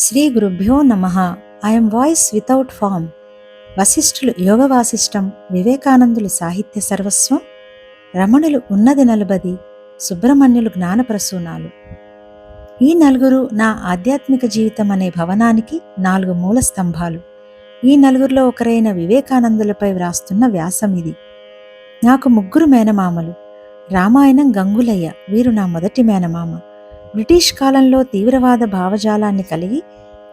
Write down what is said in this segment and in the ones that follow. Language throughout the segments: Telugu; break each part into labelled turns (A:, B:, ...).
A: శ్రీ గురుభ్యో నమః. I'm voice without form. వశిష్ఠులు యోగ వాసిష్టం, వివేకానందులు సాహిత్య సర్వస్వం, రమణులు ఉన్నది నలుబది, సుబ్రహ్మణ్యులు జ్ఞాన ప్రసూనాలు. ఈ నలుగురు నా ఆధ్యాత్మిక జీవితం అనే భవనానికి 4 మూల స్తంభాలు. ఈ నలుగురిలో ఒకరైన వివేకానందులపై వ్రాస్తున్న వ్యాసం ఇది. నాకు 3 మేనమామలు. రామాయణం గంగులయ్య, వీరు నా మొదటి మేనమామ. బ్రిటిష్ కాలంలో తీవ్రవాద భావజాలాన్ని కలిగి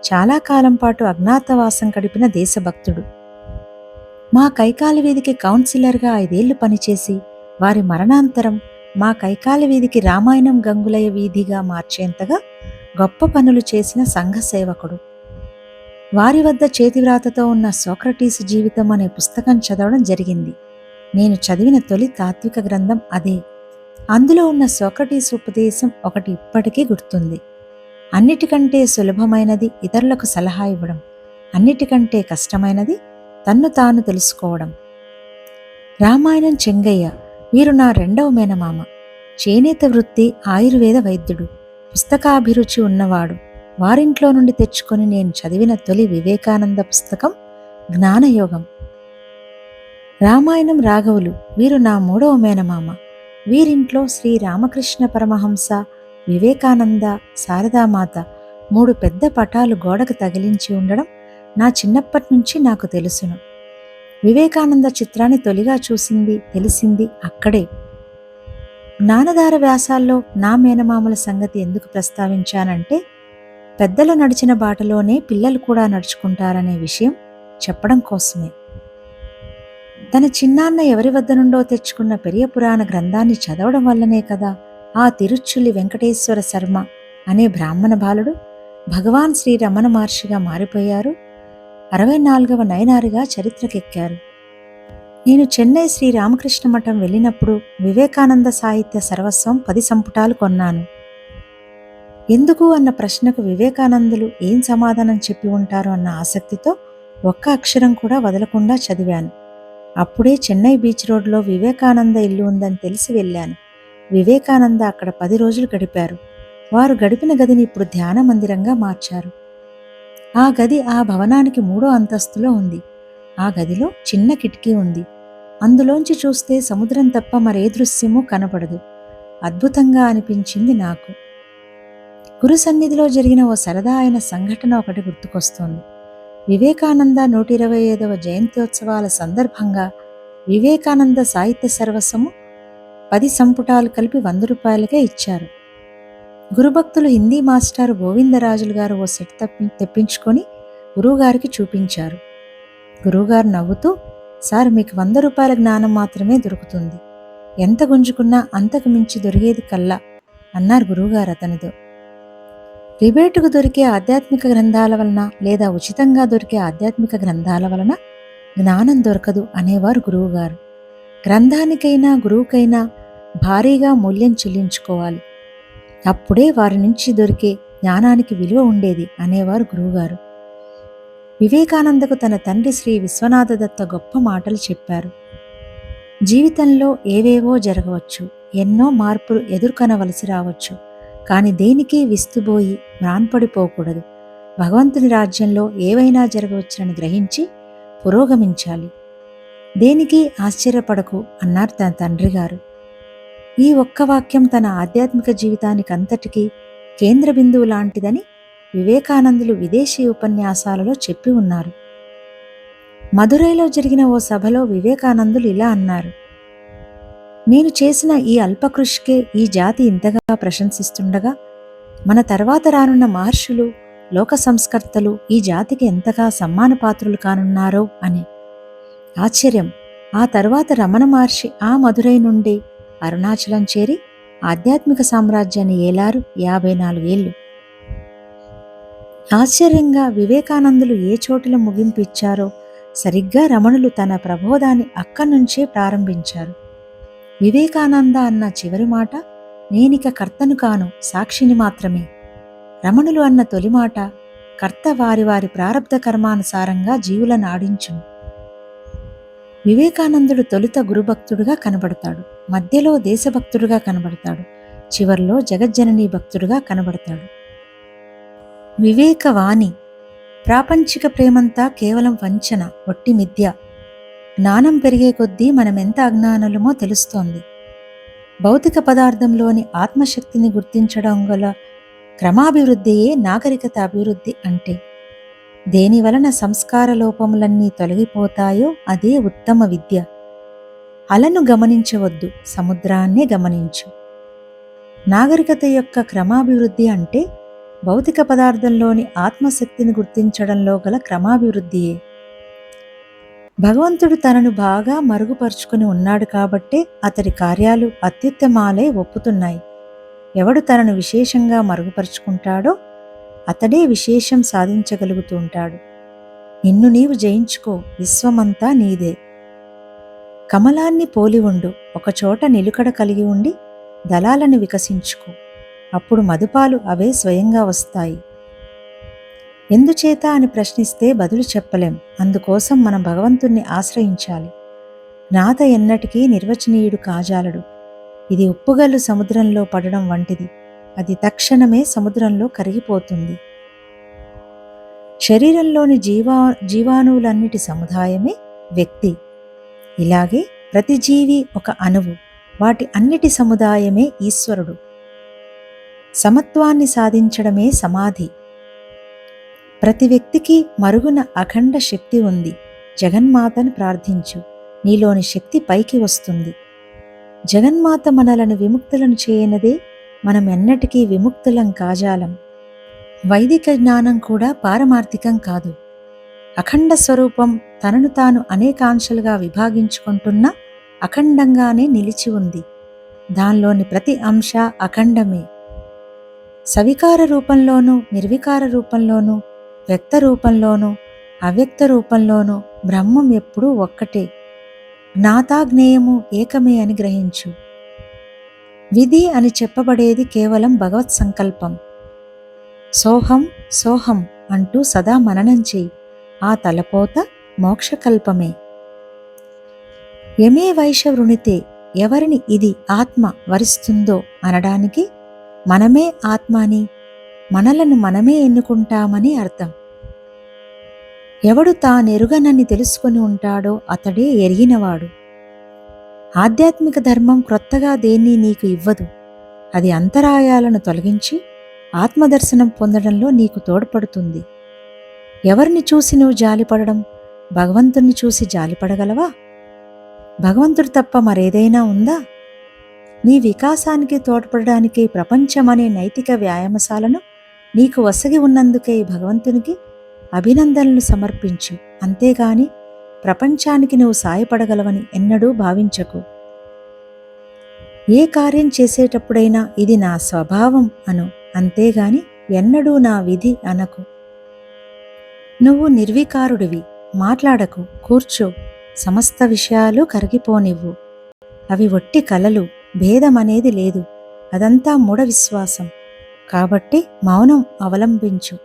A: చాలా కాలం పాటు అజ్ఞాతవాసం గడిపిన దేశభక్తుడు. మా కైకాల వీధికి కౌన్సిలర్గా 5 ఏళ్లు పనిచేసి వారి మరణాంతరం మా కైకాల వీధికి రామాయణం గంగులయ్య వీధిగా మార్చేంతగా గొప్ప పనులు చేసిన సంఘ సేవకుడు. వారి వద్ద చేతివ్రాతతో ఉన్న సోక్రటీసు జీవితం అనే పుస్తకం చదవడం జరిగింది. నేను చదివిన తొలి తాత్విక గ్రంథం అదే. అందులో ఉన్న సోక్రటీసు ఉపదేశం ఒకటి ఇప్పటికీ గుర్తుంది. అన్నిటికంటే సులభమైనది ఇతరులకు సలహా ఇవ్వడం, అన్నిటికంటే కష్టమైనది తన్ను తాను తెలుసుకోవడం. రామాయణం చెంగయ్య, వీరు నా 2వ మేనమామ. చేనేత వృత్తి, ఆయుర్వేద వైద్యుడు, పుస్తకాభిరుచి ఉన్నవాడు. వారింట్లో నుండి తెచ్చుకొని నేను చదివిన తొలి వివేకానంద పుస్తకం జ్ఞానయోగం. రామాయణం రాఘవులు, వీరు నా 3వ మేనమామ. వీరింట్లో శ్రీ రామకృష్ణ పరమహంస, వివేకానంద, శారదామాత 3 పెద్ద పటాలు గోడకు తగిలించి ఉండడం నా చిన్నప్పటి నుంచి నాకు తెలుసును. వివేకానంద చిత్రాన్ని తొలిగా తెలిసింది అక్కడే. జ్ఞానధార వ్యాసాల్లో నా మేనమామల సంగతి ఎందుకు ప్రస్తావించానంటే, పెద్దలు నడిచిన బాటలోనే పిల్లలు కూడా నడుచుకుంటారనే విషయం చెప్పడం కోసమే. తన చిన్నాన్న ఎవరి వద్ద నుండో తెచ్చుకున్న పెరియ పురాణ గ్రంథాన్ని చదవడం వల్లనే కదా ఆ తిరుచులి వెంకటేశ్వర శర్మ అనే బ్రాహ్మణ బాలుడు భగవాన్ శ్రీ రమణ మహర్షిగా మారిపోయారు. 64వ నయనారిగా చరిత్రకెక్కారు. నేను చెన్నై శ్రీ రామకృష్ణ మఠం వెళ్ళినప్పుడు వివేకానంద సాహిత్య సర్వస్వం 10 సంపుటాలు కొన్నాను. ఎందుకు అన్న ప్రశ్నకు వివేకానందులు ఏం సమాధానం చెప్పి ఉంటారు అన్న ఆసక్తితో ఒక్క అక్షరం కూడా వదలకుండా చదివాను. అప్పుడే చెన్నై బీచ్ రోడ్లో వివేకానంద ఇల్లు ఉందని తెలిసి వెళ్ళాను. వివేకానంద అక్కడ 10 రోజులు గడిపారు. వారు గడిపిన గదిని ఇప్పుడు ధ్యాన మందిరంగా మార్చారు. ఆ గది ఆ భవనానికి 3వ అంతస్తులో ఉంది. ఆ గదిలో చిన్న కిటికీ ఉంది. అందులోంచి చూస్తే సముద్రం తప్ప మరే దృశ్యమూ కనపడదు. అద్భుతంగా అనిపించింది నాకు. గురు సన్నిధిలో జరిగిన ఓ సరదా అయిన సంఘటన ఒకటి గుర్తుకొస్తోంది. వివేకానంద 125వ జయంత్యోత్సవాల సందర్భంగా వివేకానంద సాహిత్య సర్వస్వము 10 సంపుటాలు కలిపి 100 రూపాయలకే ఇచ్చారు. గురుభక్తులు హిందీ మాస్టారు గోవిందరాజులు గారు ఓ సెట్ తెప్పించుకొని గురువుగారికి చూపించారు. గురువుగారు నవ్వుతూ, సార్, మీకు 100 రూపాయల జ్ఞానం మాత్రమే దొరుకుతుంది. ఎంత గుంజుకున్నా అంతకు మించి దొరికేది కల్లా అన్నారు గురువుగారు అతనితో. రిబేటుకు దొరికే ఆధ్యాత్మిక గ్రంథాల వలన లేదా ఉచితంగా దొరికే ఆధ్యాత్మిక గ్రంథాల వలన జ్ఞానం దొరకదు అనేవారు గురువుగారు. గ్రంథానికైనా గురువుకైనా భారీగా మూల్యం చెల్లించుకోవాలి. అప్పుడే వారి నుంచి దొరికే జ్ఞానానికి విలువ ఉండేది అనేవారు గురువుగారు. వివేకానందకు తన తండ్రి శ్రీ విశ్వనాథ దత్త గొప్ప మాటలు చెప్పారు. జీవితంలో ఏవేవో జరగవచ్చు, ఎన్నో మార్పులు ఎదుర్కొనవలసి రావచ్చు. కాని దేనికి విస్తుబోయి మ్రాన్పడిపోకూడదు. భగవంతుని రాజ్యంలో ఏవైనా జరగవచ్చునని గ్రహించి పురోగమించాలి. దేనికి ఆశ్చర్యపడకు అన్నారు తన తండ్రి గారు. ఈ ఒక్క వాక్యం తన ఆధ్యాత్మిక జీవితానికి అంతటికీ కేంద్ర బిందువు లాంటిదని వివేకానందులు విదేశీ ఉపన్యాసాలలో చెప్పి ఉన్నారు. మదురైలో జరిగిన ఓ సభలో వివేకానందులు ఇలా అన్నారు. నేను చేసిన ఈ అల్పకృషికే ఈ జాతి ఇంతగా ప్రశంసిస్తుండగా మన తర్వాత రానున్న మహర్షులు, లోక సంస్కర్తలు ఈ జాతికి ఎంతగా సమ్మానపాత్రులు కానున్నారో అని. ఆశ్చర్యం! ఆ తర్వాత రమణ మహర్షి ఆ మధురై నుండి అరుణాచలం చేరి ఆధ్యాత్మిక సామ్రాజ్యాన్ని ఏలారు 54 ఏళ్ళు. ఆశ్చర్యంగా వివేకానందులు ఏ చోటులో ముగింపు ఇచ్చారో సరిగ్గా రమణులు తన ప్రబోధాన్ని అక్కడి నుంచే ప్రారంభించారు. వివేకానంద అన్న చివరి మాట, నేనిక కర్తను కాను, సాక్షిని మాత్రమే. రమణులు అన్న తొలి మాట, కర్త వారి వారి ప్రారబ్ధ కర్మానుసారంగా జీవులను ఆడించును. వివేకానందుడు తొలుత గురుభక్తుడుగా కనబడతాడు, మధ్యలో దేశభక్తుడుగా కనబడతాడు, చివర్లో జగజ్జననీ భక్తుడుగా కనబడతాడు. వివేకవాణి. ప్రాపంచిక ప్రేమంతా కేవలం వంచన, ఒట్టి మిథ్య. జ్ఞానం పెరిగే కొద్దీ మనమెంత అజ్ఞానులమో తెలుస్తోంది. భౌతిక పదార్థంలోని ఆత్మశక్తిని గుర్తించడం గల క్రమాభివృద్ధియే నాగరికత అభివృద్ధి అంటే. దేని వలన సంస్కార లోపములన్నీ తొలగిపోతాయో అదే ఉత్తమ విద్య. అలను గమనించవద్దు, సముద్రాన్నే గమనించు. నాగరికత యొక్క క్రమాభివృద్ధి అంటే భౌతిక పదార్థంలోని ఆత్మశక్తిని గుర్తించడంలో గల క్రమాభివృద్ధియే. భగవంతుడు తనను బాగా మరుగుపరుచుకుని ఉన్నాడు కాబట్టే అతడి కార్యాలు అత్యుత్తమాలై ఒప్పుతున్నాయి. ఎవడు తనను విశేషంగా మరుగుపరుచుకుంటాడో అతడే విశేషం సాధించగలుగుతూ ఉంటాడు. నిన్ను నీవు జయించుకో, విశ్వమంతా నీదే. కమలాన్ని పోలి ఉండు, ఒకచోట నిలుకడ కలిగి ఉండి దళాలను వికసించుకో, అప్పుడు మధుపాలు అవే స్వయంగా వస్తాయి. ఎందుచేత అని ప్రశ్నిస్తే బదులు చెప్పలేం. అందుకోసం మనం భగవంతుణ్ణి ఆశ్రయించాలి. జ్ఞాత ఎన్నటికీ నిర్వచనీయుడు కాజాలడు. ఇది ఉప్పుగల్లు సముద్రంలో పడడం వంటిది. అది తక్షణమే సముద్రంలో కరిగిపోతుంది. శరీరంలోని జీవాణువులన్నిటి సముదాయమే వ్యక్తి. ఇలాగే ప్రతి జీవి ఒక అణువు, వాటి అన్నిటి సముదాయమే ఈశ్వరుడు. సమత్వాన్ని సాధించడమే సమాధి. ప్రతి వ్యక్తికి మరుగున అఖండ శక్తి ఉంది. జగన్మాతను ప్రార్థించు, నీలోని శక్తి పైకి వస్తుంది. జగన్మాత మనలను విముక్తులను చేయనదే మనం ఎన్నటికీ విముక్తులం కాజాలం. వైదిక జ్ఞానం కూడా పారమార్థికం కాదు. అఖండ స్వరూపం తనను తాను అనేకాంశాలుగా విభాగించుకుంటున్నా అఖండంగానే నిలిచి ఉంది. దానిలోని ప్రతి అంశ అఖండమే. సవికార రూపంలోనూ నిర్వికార రూపంలోనూ వ్యక్త రూపంలోనూ అవ్యక్త రూపంలోనూ బ్రహ్మం ఎప్పుడూ ఒక్కటే. జ్ఞాతాజ్ఞేయము ఏకమే అని గ్రహించు. విధి అని చెప్పబడేది కేవలం భగవత్ సంకల్పం. సోహం సోహం అంటూ సదా మననం చేయి. ఆ తలపోత మోక్షకల్పమే. యమే వైష వృణితే, ఎవరిని ఇది ఆత్మ వరిస్తుందో అనడానికి మనమే ఆత్మ అని, మనలను మనమే ఎన్నుకుంటామని అర్థం. ఎవడు తానెరుగనని తెలుసుకుని ఉంటాడో అతడే ఎరిగినవాడు. ఆధ్యాత్మిక ధర్మం క్రొత్తగా దేన్ని నీకు ఇవ్వదు. అది అంతరాయాలను తొలగించి ఆత్మదర్శనం పొందడంలో నీకు తోడ్పడుతుంది. ఎవరిని చూసి నువ్వు జాలిపడడం? భగవంతుణ్ణి చూసి జాలిపడగలవా? భగవంతుడు తప్ప మరేదైనా ఉందా? నీ వికాసానికి తోడ్పడడానికి ప్రపంచమనే నైతిక వ్యాయామశాలను నీకు వసగి ఉన్నందుకే భగవంతునికి అభినందనలు సమర్పించు. అంతేగాని ప్రపంచానికి నువ్వు సాయపడగలవని ఎన్నడూ భావించకు. ఏ కార్యం చేసేటప్పుడైనా ఇది నా స్వభావం అను, అంతేగాని ఎన్నడూ నా విధి అనకు. నువ్వు నిర్వికారుడివి, మాట్లాడకు, కూర్చో. సమస్త విషయాలు కరిగిపోనివ్వు. అవి ఒట్టి కలలు, భేదమనేది లేదు. అదంతా మూఢ విశ్వాసం. కాబట్టి మౌనం అవలంబించు.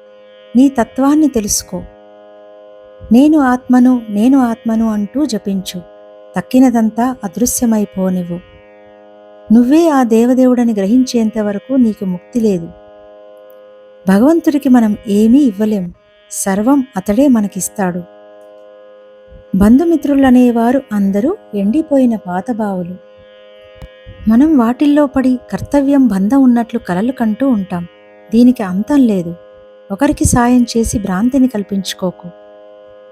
A: నీ తత్వాన్ని తెలుసుకో. నేను ఆత్మను, నేను ఆత్మను అంటూ జపించు. తక్కినదంతా అదృశ్యమైపోనివ్వు. నువ్వే ఆ దేవదేవుడని గ్రహించేంత వరకు నీకు ముక్తి లేదు. భగవంతుడికి మనం ఏమీ ఇవ్వలేం. సర్వం అతడే మనకిస్తాడు. బంధుమిత్రులనేవారు అందరూ ఎండిపోయిన పాతబావులు. మనం వాటిల్లో పడి కర్తవ్యం బంధం ఉన్నట్లు కలలు కంటూ ఉంటాం. దీనికి అంతం లేదు. ఒకరికి సాయం చేసి భ్రాంతిని కల్పించుకోకు.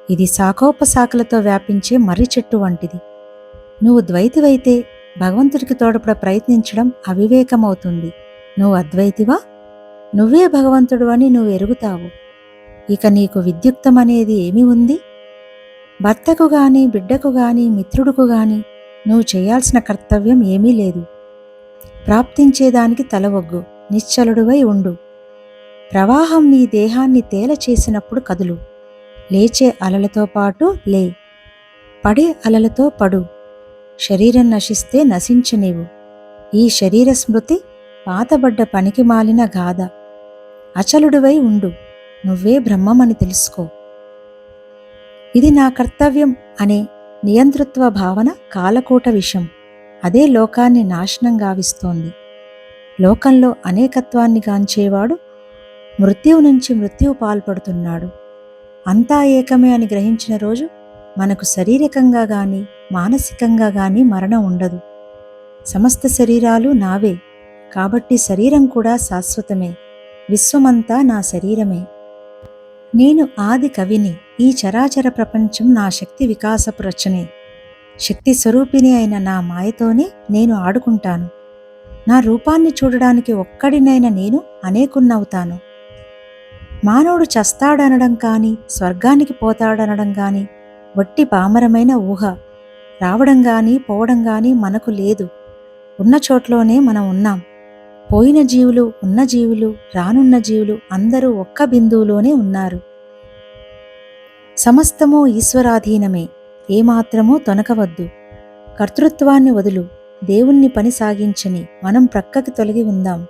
A: ఇది శాఖోపశాఖలతో వ్యాపించే మర్రి చెట్టు వంటిది. నువ్వు ద్వైతివైతే భగవంతుడికి తోడపడ ప్రయత్నించడం అవివేకమవుతుంది. నువ్వు అద్వైతివా? నువ్వే భగవంతుడు అని నువ్వు ఎరుగుతావు. ఇక నీకు విద్యుక్తమనేది ఏమి ఉంది? భర్తకు గాని, బిడ్డకు గాని, మిత్రుడుకు గాని నువ్వు చేయాల్సిన కర్తవ్యం ఏమీ లేదు. ప్రాప్తించేదానికి తలవొగ్గు, నిశ్చలుడువై ఉండు. ప్రవాహం నీ దేహాన్ని తేల చేసినప్పుడు కదులు. లేచే అలలతో పాటు లే, పడే అలలతో పడు. శరీరం నశిస్తే నశించనివు. ఈ శరీర స్మృతి పాతబడ్డ పనికి మాలిన గాథ. అచలుడివై ఉండు. నువ్వే బ్రహ్మమని తెలుసుకో. ఇది నా కర్తవ్యం అనే నియంతృత్వ భావన కాలకూట విషం. అదే లోకాన్ని నాశనం గావిస్తోంది. లోకంలో అనేకత్వాన్ని గాంచేవాడు మృత్యువు నుంచి మృత్యువు పాల్పడుతున్నాడు. అంతా ఏకమే అని గ్రహించిన రోజు మనకు శారీరకంగా గాని మానసికంగా గాని మరణం ఉండదు. సమస్త శరీరాలు నావే, కాబట్టి శరీరం కూడా శాశ్వతమే. విశ్వమంతా నా శరీరమే. నేను ఆది కవిని. ఈ చరాచర ప్రపంచం నా శక్తి వికాసపు రచనే. శక్తి స్వరూపిణి అయిన నా మాయతోనే నేను ఆడుకుంటాను. నా రూపాన్ని చూడడానికి ఒక్కడినైన నేను అనేకున్నవుతాను. మానవుడు చస్తాడనడం కానీ స్వర్గానికి పోతాడనడం కానీ వట్టి పామరమైన ఊహ. రావడం కానీ పోవడం కానీ మనకు లేదు. ఉన్న చోట్లోనే మనం ఉన్నాం. పోయిన జీవులు, ఉన్న జీవులు, రానున్న జీవులు అందరూ ఒక్క బిందువులోనే ఉన్నారు. సమస్తము ఈశ్వరాధీనమే. ఏమాత్రమూ తొనకవద్దు. కర్తృత్వాన్ని వదులు. దేవుణ్ణి పని సాగించని మనం ప్రక్కకి తొలగి ఉందాం.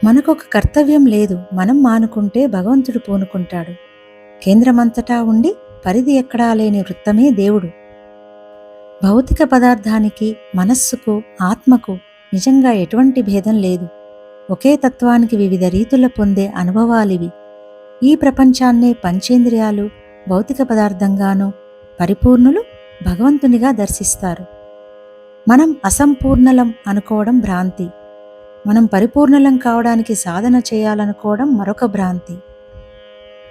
A: మనకొక కర్తవ్యం లేదు. మనం మానుకుంటే భగవంతుడు పూనుకుంటాడు. కేంద్రమంతటా ఉండి పరిధి ఎక్కడా లేని వృత్తమే దేవుడు. భౌతిక పదార్థానికి, మనస్సుకు, ఆత్మకు నిజంగా ఎటువంటి భేదం లేదు. ఒకే తత్వానికి వివిధ రీతుల పొందే అనుభవాలివి. ఈ ప్రపంచాన్నే పంచేంద్రియాలు భౌతిక పదార్థంగానూ, పరిపూర్ణులు భగవంతునిగా దర్శిస్తారు. మనం అసంపూర్ణలం అనుకోవడం భ్రాంతి. మనం పరిపూర్ణలం కావడానికి సాధన చేయాలనుకోవడం మరొక భ్రాంతి.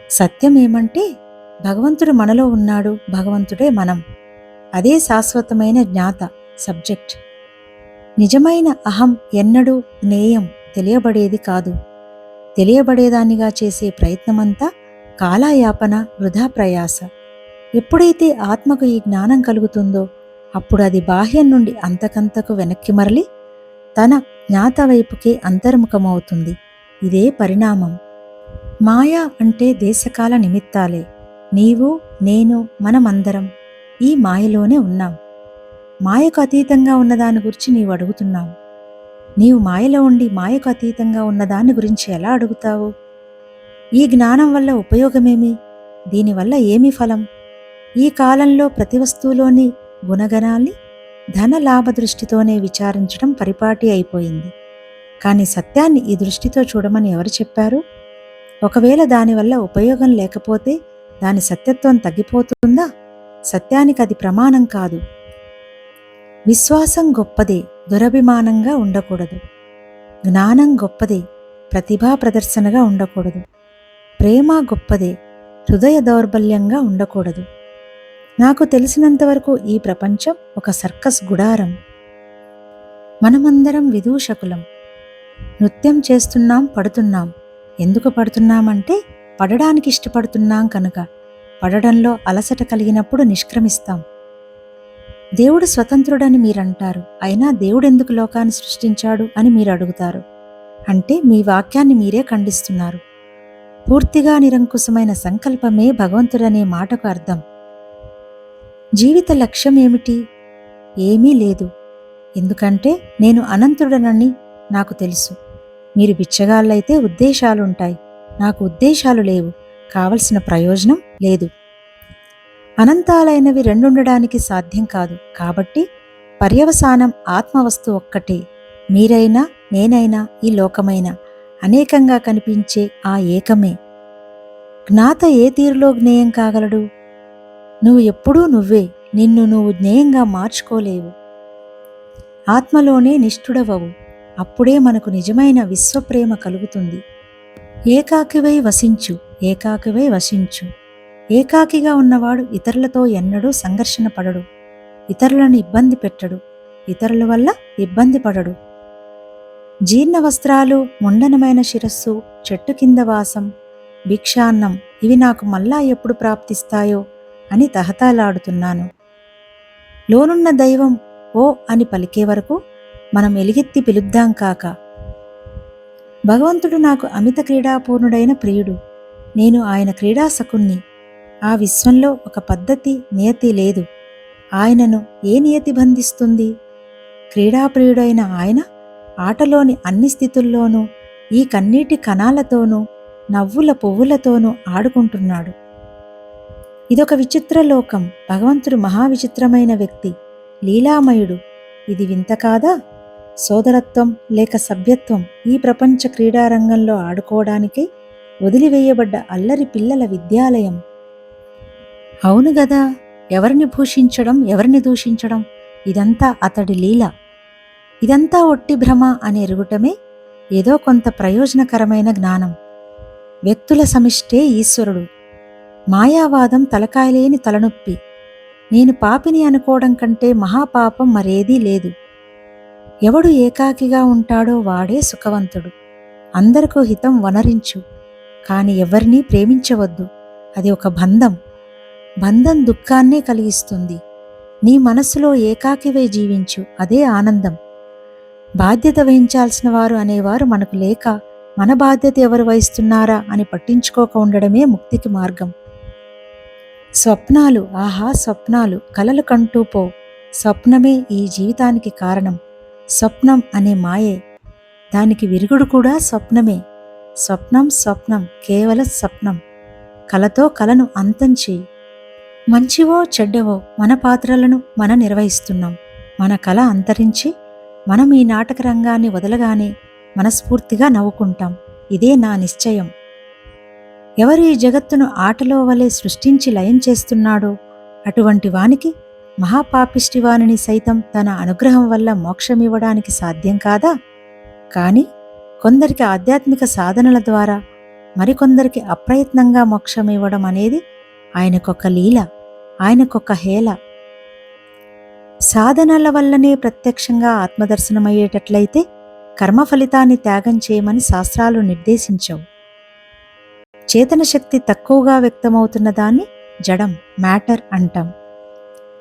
A: సత్యం ఏమంటే భగవంతుడు మనలో ఉన్నాడు, భగవంతుడే మనం. అదే శాశ్వతమైన జ్ఞాత, సబ్జెక్ట్. నిజమైన అహం ఎన్నడూ జ్ఞేయం, తెలియబడేది కాదు. తెలియబడేదానిగా చేసే ప్రయత్నమంతా కాలాయాపన, వృధా ప్రయాస. ఎప్పుడైతే ఆత్మకు ఈ జ్ఞానం కలుగుతుందో అప్పుడు అది బాహ్యం నుండి అంతకంతకు వెనక్కి మరలి తన జ్ఞాత వైపుకే అంతర్ముఖమవుతుంది. ఇదే పరిణామం. మాయ అంటే దేశకాల నిమిత్తాలే. నీవు, నేను, మనమందరం ఈ మాయలోనే ఉన్నాం. మాయకు అతీతంగా ఉన్నదాని గురించి నీవు అడుగుతున్నావు. నీవు మాయలో ఉండి మాయకు అతీతంగా ఉన్నదాని గురించి ఎలా అడుగుతావు? ఈ జ్ఞానం వల్ల ఉపయోగమేమి? దీనివల్ల ఏమి ఫలం? ఈ కాలంలో ప్రతి వస్తువులోని గుణగణాల్ని ధన లాభ దృష్టితోనే విచారించడం పరిపాటి అయిపోయింది. కానీ సత్యాన్ని ఈ దృష్టితో చూడమని ఎవరు చెప్పారు? ఒకవేళ దానివల్ల ఉపయోగం లేకపోతే దాని సత్యత్వం తగ్గిపోతుందా? సత్యానికి అది ప్రమాణం కాదు. విశ్వాసం గొప్పదే, దురభిమానంగా ఉండకూడదు. జ్ఞానం గొప్పదే, ప్రతిభా ప్రదర్శనగా ఉండకూడదు. ప్రేమ గొప్పదే, హృదయ దౌర్బల్యంగా ఉండకూడదు. నాకు తెలిసినంతవరకు ఈ ప్రపంచం ఒక సర్కస్ గుడారం. మనమందరం విదూషకులం. నృత్యం చేస్తున్నాం, పడుతున్నాం. ఎందుకు పడుతున్నామంటే పడడానికి ఇష్టపడుతున్నాం కనుక. పడడంలో అలసట కలిగినప్పుడు నిష్క్రమిస్తాం. దేవుడు స్వతంత్రుడని మీరంటారు. అయినా దేవుడెందుకు లోకాన్ని సృష్టించాడు అని మీరు అడుగుతారు. అంటే మీ వాక్యాన్ని మీరే ఖండిస్తున్నారు. పూర్తిగా నిరంకుశమైన సంకల్పమే భగవంతుడనే మాటకు అర్థం. జీవిత లక్ష్యం ఏమిటి? ఏమీ లేదు. ఎందుకంటే నేను అనంతుడనని నాకు తెలుసు. మీరు బిచ్చగాళ్ళైతే ఉద్దేశాలుంటాయి. నాకు ఉద్దేశాలు లేవు. కావలసిన ప్రయోజనం లేదు. అనంతాలైనవి రెండుండడానికి సాధ్యం కాదు. కాబట్టి పర్యవసానం ఆత్మవస్తు ఒక్కటే. మీరైనా, నేనైనా, ఈ లోకమైనా అనేకంగా కనిపించే ఆ ఏకమే. జ్ఞాత ఏ తీరులో జ్ఞేయం కాగలడు? నువ్వు ఎప్పుడూ నువ్వే. నిన్ను నువ్వు జ్ఞేయంగా మార్చుకోలేవు. ఆత్మలోనే నిష్ఠుడవవు. అప్పుడే మనకు నిజమైన విశ్వప్రేమ కలుగుతుంది. ఏకాకివై వసించు, ఏకాకివై వసించు. ఏకాకిగా ఉన్నవాడు ఇతరులతో ఎన్నడూ సంఘర్షణ పడడు. ఇతరులను ఇబ్బంది పెట్టడు. ఇతరుల వల్ల ఇబ్బంది పడడు. జీర్ణ వస్త్రాలు, ముండనమైన శిరస్సు, చెట్టు కింద వాసం, భిక్షాన్నం ఇవి నాకు మళ్ళా ఎప్పుడు ప్రాప్తిస్తాయో అని తహతాలాడుతున్నాను. లోనున్న దైవం ఓ అని పలికే వరకు మనం ఎలుగెత్తి పిలుద్దాం కాక. భగవంతుడు నాకు అమిత క్రీడాపూర్ణుడైన ప్రియుడు. నేను ఆయన క్రీడాసకుణ్ణి. ఆ విశ్వంలో ఒక పద్ధతి, నియతి లేదు. ఆయనను ఏ నియతి బంధిస్తుంది? క్రీడాప్రియుడైన ఆయన ఆటలోని అన్ని స్థితుల్లోనూ ఈ కన్నీటి కణాలతోనూ నవ్వుల పువ్వులతోనూ ఆడుకుంటున్నాడు. ఇదొక విచిత్ర లోకం. భగవంతుడు మహావిచిత్రమైన వ్యక్తి, లీలామయుడు. ఇది వింత కాదా? సోదరత్వం లేక సభ్యత్వం ఈ ప్రపంచ క్రీడారంగంలో ఆడుకోవడానికి వదిలివేయబడ్డ అల్లరి పిల్లల విద్యాలయం. అవును గదా, ఎవరిని భూషించడం, ఎవరిని దూషించడం, ఇదంతా అతడి లీల. ఇదంతా ఒట్టి భ్రమ అని ఎరుగుటమే ఏదో కొంత ప్రయోజనకరమైన జ్ఞానం. వ్యక్తుల సమిష్టే ఈశ్వరుడు. మాయావాదం తలకాయలేని తలనొప్పి. నేను పాపిని అనుకోవడం కంటే మహాపాపం మరేదీ లేదు. ఎవడు ఏకాకిగా ఉంటాడో వాడే సుఖవంతుడు. అందరికీ హితం వనరించు, కాని ఎవరినీ ప్రేమించవద్దు. అది ఒక బంధం. బంధం దుఃఖాన్నే కలిగిస్తుంది. నీ మనస్సులో ఏకాకివై జీవించు, అదే ఆనందం. బాధ్యత వహించాల్సిన వారు అనేవారు మనకు లేక మన బాధ్యత ఎవరు వహిస్తున్నారా అని పట్టించుకోక ఉండడమే ముక్తికి మార్గం. స్వప్నాలు, ఆహా స్వప్నాలు, కలలు కంటూ పో. స్వప్నమే ఈ జీవితానికి కారణం. స్వప్నం అనే మాయే, దానికి విరుగుడు కూడా స్వప్నమే. స్వప్నం స్వప్నం, కేవలం స్వప్నం. కలతో కలను అంతం చేయి. మంచివో చెడ్డవో మన పాత్రలను మనం నిర్వహిస్తున్నాం. మన కళ అంతరించి మనం ఈ నాటక రంగాన్ని వదలగానే మనస్ఫూర్తిగా నవ్వుకుంటాం. ఇదే నా నిశ్చయం. ఎవరు ఈ జగత్తును ఆటలో వలె సృష్టించి లయం చేస్తున్నాడో అటువంటి వానికి, మహాపాపిష్టివానిని సైతం తన అనుగ్రహం వల్ల మోక్షమివ్వడానికి సాధ్యం కాదా? కానీ కొందరికి ఆధ్యాత్మిక సాధనల ద్వారా, మరికొందరికి అప్రయత్నంగా మోక్షమివ్వడం అనేది ఆయనకొక లీల, ఆయనకొక హేళ. సాధనల వల్లనే ప్రత్యక్షంగా ఆత్మదర్శనమయ్యేటట్లయితే కర్మ ఫలితాన్ని త్యాగం చేయమని శాస్త్రాలు నిర్దేశించవు. చేతన శక్తి తక్కువగా వ్యక్తమవుతున్న దాన్ని జడం, మ్యాటర్ అంటాం.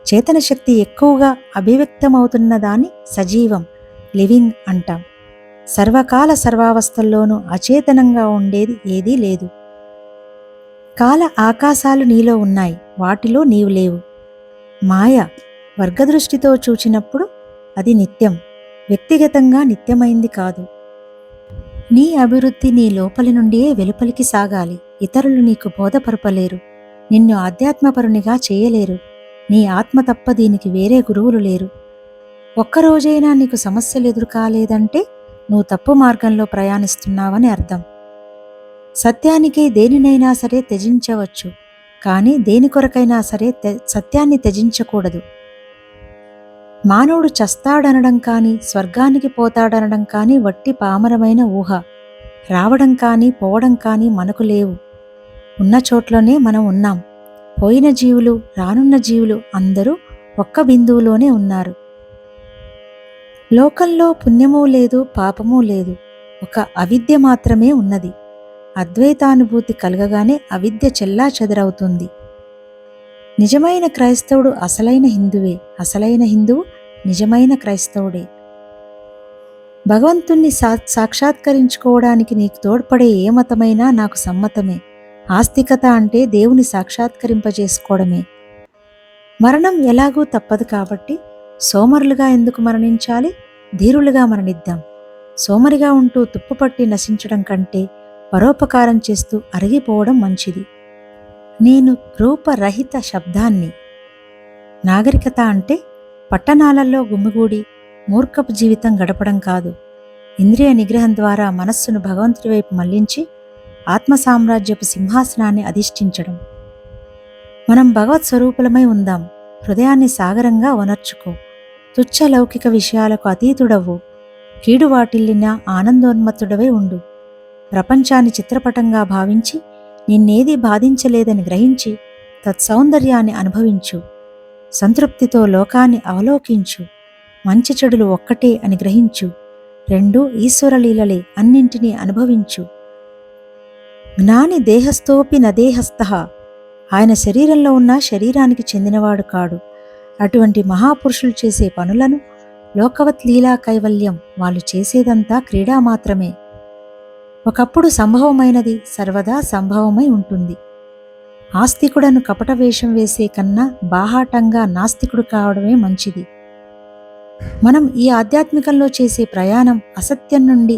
A: చేతన శక్తి ఎక్కువగా అభివ్యక్తమవుతున్న దాన్ని సజీవం, లివింగ్ అంటాం. సర్వకాల సర్వావస్థల్లోనూ అచేతనంగా ఉండేది ఏదీ లేదు. కాల ఆకాశాలు నీలో ఉన్నాయి, వాటిలో నీవు లేవు. మాయ వర్గదృష్టితో చూచినప్పుడు అది నిత్యం, వ్యక్తిగతంగా నిత్యమైంది కాదు. నీ అభివృద్ధి నీ లోపలి నుండియే వెలుపలికి సాగాలి. ఇతరులు నీకు బోధపరపలేరు, నిన్ను ఆధ్యాత్మపరునిగా చేయలేరు. నీ ఆత్మ తప్ప దీనికి వేరే గురువులు లేరు. ఒక్కరోజైనా నీకు సమస్యలు ఎదురు కాలేదంటే నువ్వు తప్పు మార్గంలో ప్రయాణిస్తున్నావని అర్థం. సత్యానికి దేనినైనా సరే త్యజించవచ్చు, కానీ దేని కొరకైనా సరే సత్యాన్ని త్యజించకూడదు. మానవుడు చస్తాడనడం కానీ, స్వర్గానికి పోతాడనడం కానీ వట్టి పామరమైన ఊహ. రావడం కానీ పోవడం కానీ మనకు లేవు. ఉన్న చోట్లోనే మనం ఉన్నాం. పోయిన జీవులు, రానున్న జీవులు అందరూ ఒక్క బిందువులోనే ఉన్నారు. లోకంలో పుణ్యమూ లేదు, పాపమూ లేదు, ఒక అవిద్య మాత్రమే ఉన్నది. అద్వైతానుభూతి కలగగానే అవిద్య చెల్లా చెదరవుతుంది. నిజమైన క్రైస్తవుడు అసలైన హిందువే, అసలైన హిందువు నిజమైన క్రైస్తవుడే. భగవంతుణ్ణి సాక్షాత్కరించుకోవడానికి నీకు తోడ్పడే ఏ మతమైనా నాకు సమ్మతమే. ఆస్తికత అంటే దేవుని సాక్షాత్కరింపజేసుకోవడమే. మరణం ఎలాగూ తప్పదు కాబట్టి సోమరులుగా ఎందుకు మరణించాలి? ధీరులుగా మరణిద్దాం. సోమరిగా ఉంటూ తుప్పుపట్టి నశించడం కంటే పరోపకారం చేస్తూ అరిగిపోవడం మంచిది. నేను రూపరహిత శబ్దాన్ని. నాగరికత అంటే పట్టణాలలో గుమిగూడి మూర్ఖపు జీవితం గడపడం కాదు. ఇంద్రియ నిగ్రహం ద్వారా మనస్సును భగవంతుడి వైపు మళ్లించి ఆత్మ సామ్రాజ్యపు సింహాసనాన్ని అధిష్ఠించడం. మనం భగవత్ స్వరూపులమై ఉందాం. హృదయాన్ని సాగరంగా వనర్చుకో. తుచ్చ లౌకిక విషయాలకు అతీతుడవు. కీడు వాటిల్లిన ఆనందోన్మత్తుడవై ఉండు. ప్రపంచాన్ని చిత్రపటంగా భావించి నిన్నేదీ బాధించలేదని గ్రహించి తత్సౌందర్యాన్ని అనుభవించు. సంతృప్తితో లోకాన్ని అవలోకించు. మంచి చెడులు ఒక్కటే అని గ్రహించు. రెండూ ఈశ్వరలీలలే, అన్నింటినీ అనుభవించు. జ్ఞాని దేహస్థోపి నదేహస్థః. ఆయన శరీరంలో ఉన్న శరీరానికి చెందినవాడు కాడు. అటువంటి మహాపురుషులు చేసే పనులను లోకవత్ లీలా కైవల్యం. వాళ్ళు చేసేదంతా క్రీడా మాత్రమే. ఒకప్పుడు సంభవమైనది సర్వదా సంభవమై ఉంటుంది. ఆస్తికుడను కపట వేషం వేసే కన్నా బాహాటంగా నాస్తికుడు కావడమే మంచిది. మనం ఈ ఆధ్యాత్మికంలో చేసే ప్రయాణం అసత్యం నుండి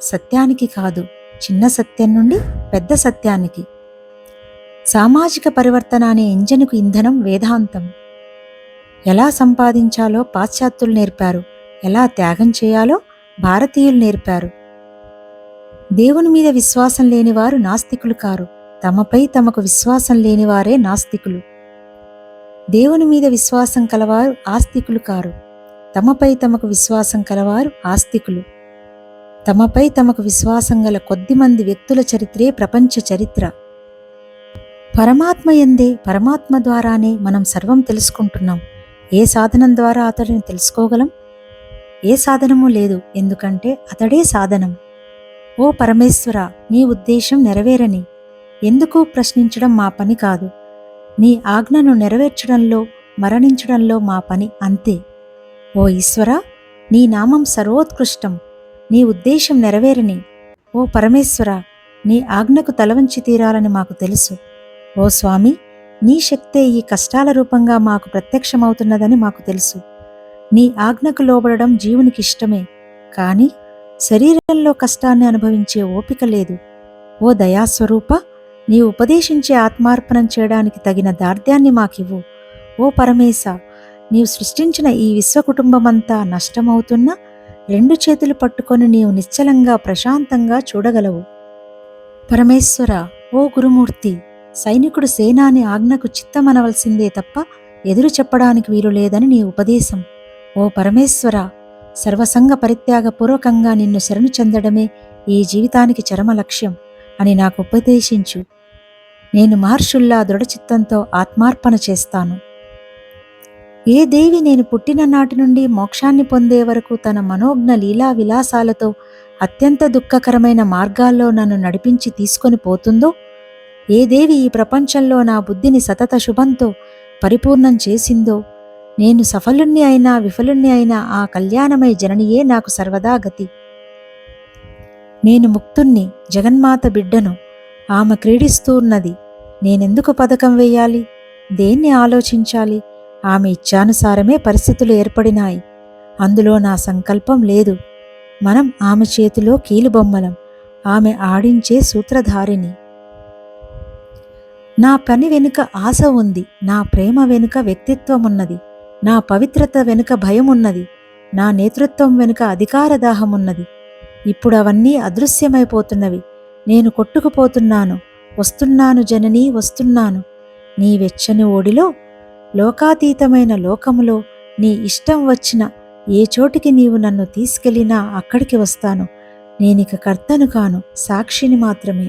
A: సత్యానికి కాదు, చిన్న సత్యం నుండి పెద్ద సత్యానికి. సామాజిక పరివర్తన అనే ఇంజనుకు ఇంధనం వేదాంతం. ఎలా సంపాదించాలో పాశ్చాత్యులు నేర్పారు. ఎలా త్యాగం చేయాలో భారతీయులు నేర్పారు. దేవుని మీద విశ్వాసం లేనివారు నాస్తికులు కారు, తమపై తమకు విశ్వాసం లేనివారే నాస్తికులు. దేవుని మీద విశ్వాసం కలవారు ఆస్తికులు కారు, తమపై తమకు విశ్వాసం కలవారు ఆస్తికులు. తమపై తమకు విశ్వాసం గల కొద్దిమంది వ్యక్తుల చరిత్రే ప్రపంచ చరిత్ర. పరమాత్మ యందే, పరమాత్మ ద్వారానే మనం సర్వం తెలుసుకుంటున్నాం. ఏ సాధనం ద్వారా అతడిని తెలుసుకోగలం? ఏ సాధనము లేదు, ఎందుకంటే అతడే సాధనం. ఓ పరమేశ్వర, నీ ఉద్దేశం నెరవేరని ఎందుకు ప్రశ్నించడం మా పని కాదు. నీ ఆజ్ఞను నెరవేర్చడంలో, మరణించడంలో మా పని అంతే. ఓ ఈశ్వర, నీ నామం సర్వోత్కృష్టం. నీ ఉద్దేశం నెరవేరని. ఓ పరమేశ్వర, నీ ఆజ్ఞకు తలవంచి తీరాలని మాకు తెలుసు. ఓ స్వామి, నీ శక్తే ఈ కష్టాల రూపంగా మాకు ప్రత్యక్షమవుతున్నదని మాకు తెలుసు. నీ ఆజ్ఞకు లోబడడం జీవునికి ఇష్టమే, కానీ శరీరంలో కష్టాన్ని అనుభవించే ఓపిక లేదు. ఓ దయాస్వరూప, నీ ఉపదేశించే ఆత్మార్పణం చేయడానికి తగిన దార్ఢ్యాన్ని మాకివ్వు. ఓ పరమేశ, నీవు సృష్టించిన ఈ విశ్వకుటుంబమంతా నష్టమవుతున్నా 2 చేతులు పట్టుకొని నీవు నిశ్చలంగా ప్రశాంతంగా చూడగలవు. పరమేశ్వర, ఓ గురుమూర్తి, సైనికుడు సేనాని ఆజ్ఞకు చిత్తమనవలసిందే తప్ప ఎదురు చెప్పడానికి వీలు లేదని నీ ఉపదేశం. ఓ పరమేశ్వర, సర్వసంగ పరిత్యాగపూర్వకంగా నిన్ను శరణు చెందడమే ఈ జీవితానికి చరమ లక్ష్యం అని నాకు ఉపదేశించు. నేను మహర్షుల్లా దృఢచిత్తంతో ఆత్మార్పణ చేస్తాను. ఏ దేవి నేను పుట్టిన నాటి నుండి మోక్షాన్ని పొందే వరకు తన మనోజ్ఞ లీలా విలాసాలతో అత్యంత దుఃఖకరమైన మార్గాల్లో నన్ను నడిపించి తీసుకొని పోతుందో, ఏ దేవి ఈ ప్రపంచంలో నా బుద్ధిని సతత శుభంతో పరిపూర్ణం చేసిందో, నేను సఫలుణ్ణి అయినా విఫలుణ్ణి అయినా ఆ కళ్యాణమై జననియే నాకు సర్వదా గతి. నేను ముక్తుణ్ణి, జగన్మాత బిడ్డను. ఆమె క్రీడిస్తూ ఉన్నది. నేనెందుకు పథకం వేయాలి? దేన్ని ఆలోచించాలి? ఆమె ఇచ్ఛానుసారమే పరిస్థితులు ఏర్పడినాయి. అందులో నా సంకల్పం లేదు. మనం ఆమె చేతిలో కీలుబొమ్మలం. ఆమె ఆడించే సూత్రధారిని. నా పని వెనుక ఆశ ఉంది. నా ప్రేమ వెనుక వ్యక్తిత్వం ఉన్నది. నా పవిత్రత వెనుక భయం ఉన్నది. నా నేతృత్వం వెనుక అధికార దాహం ఉన్నది. ఇప్పుడు అవన్నీ అదృశ్యమైపోతున్నవి. నేను కొట్టుకుపోతున్నాను. వస్తున్నాను జననీ, వస్తున్నాను. నీ వెచ్చని ఓడిలో, లోకాతీతమైన లోకములో నీ ఇష్టం వచ్చిన ఏ చోటికి నీవు నన్ను తీసుకెళ్ళినా అక్కడికి వస్తాను. నేనిక కర్తను కాను, సాక్షిని మాత్రమే.